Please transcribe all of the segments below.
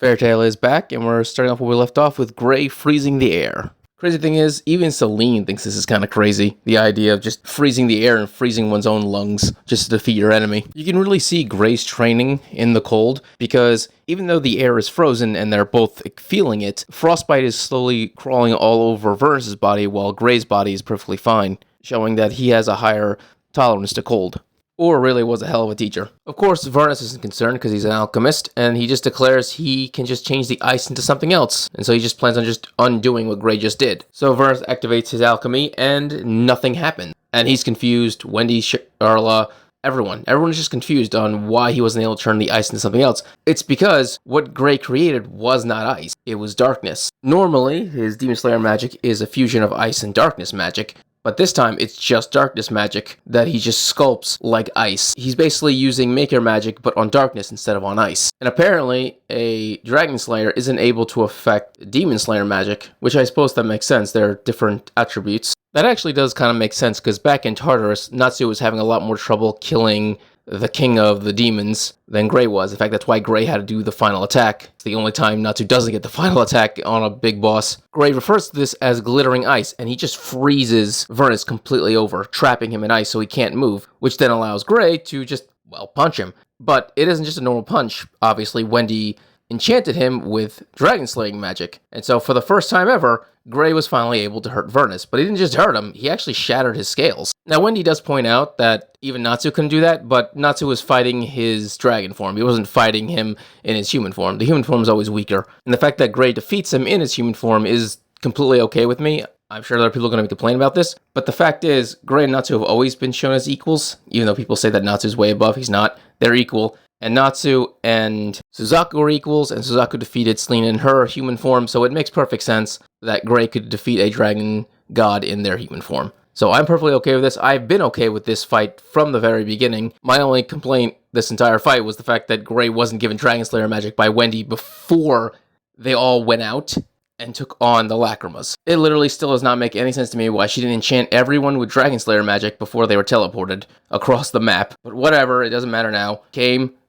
Fairy Tail is back, and we're starting off where we left off with Gray freezing the air. Crazy thing is, even Selene thinks this is kind of crazy. The idea of just freezing the air and freezing one's own lungs just to defeat your enemy. You can really see Gray's training in the cold, because even though the air is frozen and they're both feeling it, Frostbite is slowly crawling all over Vernus's body while Gray's body is perfectly fine, showing that he has a higher tolerance to cold. Or really was a hell of a teacher. Of course, Vernus isn't concerned because he's an alchemist, and he just declares he can just change the ice into something else, and so he just plans on just undoing what Gray just did. So Vernus activates his alchemy, and nothing happens. And he's confused, Wendy, Charla, everyone's just confused on why he wasn't able to turn the ice into something else. It's because what Gray created was not ice, it was darkness. Normally, his Demon Slayer magic is a fusion of ice and darkness magic, but this time, it's just darkness magic that he just sculpts like ice. He's basically using Maker magic, but on darkness instead of on ice. And apparently, a Dragon Slayer isn't able to affect Demon Slayer magic, which I suppose that makes sense. They're different attributes. That actually does kind of make sense, because back in Tartarus, Natsu was having a lot more trouble killing the king of the demons than Gray was. In fact, that's why Gray had to do the final attack. It's the only time Natsu doesn't get the final attack on a big boss. Gray refers to this as glittering ice, and he just freezes Vernus completely over, trapping him in ice so he can't move, which then allows Gray to just, punch him. But it isn't just a normal punch. Obviously, Wendy enchanted him with dragon slaying magic, and so for the first time ever, Gray was finally able to hurt Vernus. But he didn't just hurt him, he actually shattered his scales. Now, Wendy does point out that even Natsu couldn't do that, but Natsu was fighting his dragon form. He wasn't fighting him in his human form. The human form is always weaker. And the fact that Gray defeats him in his human form is completely okay with me. I'm sure other people are going to complain about this, but the fact is, Gray and Natsu have always been shown as equals, even though people say that Natsu's way above, he's not. They're equal. And Natsu and Suzaku are equals, and Suzaku defeated Selene in her human form, so it makes perfect sense that Gray could defeat a dragon god in their human form. So I'm perfectly okay with this. I've been okay with this fight from the very beginning. My only complaint this entire fight was the fact that Gray wasn't given Dragon Slayer magic by Wendy before they all went out and took on the Lacrimas. It literally still does not make any sense to me why she didn't enchant everyone with Dragon Slayer magic before they were teleported across the map. But whatever, it doesn't matter now.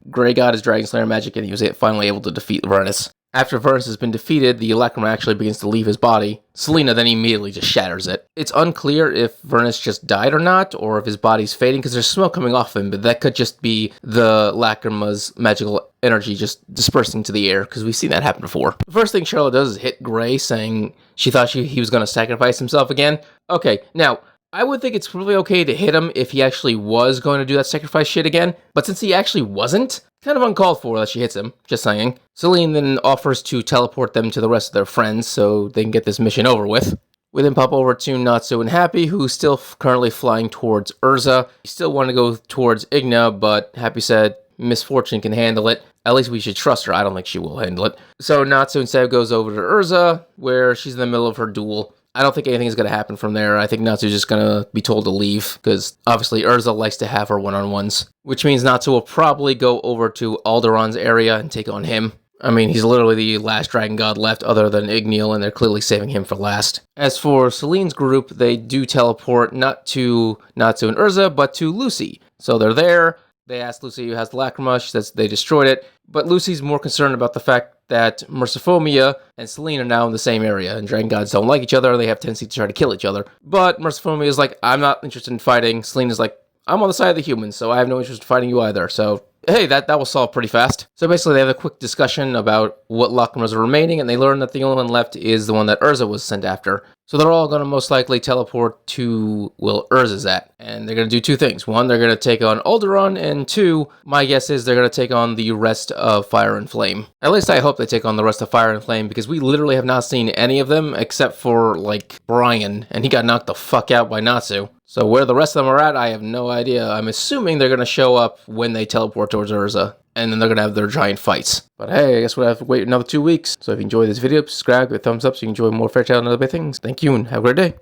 Gray got his Dragon Slayer magic, and he was finally able to defeat Vernus. After Vernus has been defeated, the Lacrima actually begins to leave his body. Selena then immediately just shatters it. It's unclear if Vernus just died or not, or if his body's fading, because there's smoke coming off him, but that could just be the Lacrima's magical energy just dispersing to the air, because we've seen that happen before. The first thing Charlotte does is hit Gray, saying she thought he was going to sacrifice himself again. Okay, now, I would think it's probably okay to hit him if he actually was going to do that sacrifice shit again, but since he actually wasn't, kind of uncalled for that she hits him, just saying. Selene then offers to teleport them to the rest of their friends so they can get this mission over with. We then pop over to Natsu and Happy, who's still currently flying towards Urza. He still wanted to go towards Igna, but Happy said misfortune can handle it. At least we should trust her. I don't think she will handle it. So Natsu instead goes over to Urza, where she's in the middle of her duel. I don't think anything is going to happen from there. I think Natsu's just going to be told to leave, because obviously Urza likes to have her one-on-ones. Which means Natsu will probably go over to Alderon's area and take on him. I mean, he's literally the last dragon god left other than Igneal, and they're clearly saving him for last. As for Selene's group, they do teleport not to Natsu and Urza, but to Lucy. So they're there. They ask Lucy who has the Lacrima. She says they destroyed it. But Lucy's more concerned about the fact that Merciphomia and Selene are now in the same area, and dragon gods don't like each other. They have tendency to try to kill each other. But Merciphomia is like, I'm not interested in fighting. Selene is like, I'm on the side of the humans, so I have no interest in fighting you either. So, hey, that will solve pretty fast. So basically, they have a quick discussion about what Lacrimas are remaining, and they learn that the only one left is the one that Urza was sent after. So they're all going to most likely teleport to where Urza's at. And they're going to do two things. One, they're going to take on Alderon, and two, my guess is they're going to take on the rest of Fire and Flame. At least I hope they take on the rest of Fire and Flame, because we literally have not seen any of them except for, like, Brian, and he got knocked the fuck out by Natsu. So where the rest of them are at, I have no idea. I'm assuming they're going to show up when they teleport towards Urza, and then they're going to have their giant fights. But hey, I guess we'll have to wait another 2 weeks. So if you enjoyed this video, subscribe, give it a thumbs up so you can enjoy more Fairy Tail and other big things. Thank you, and have a great day.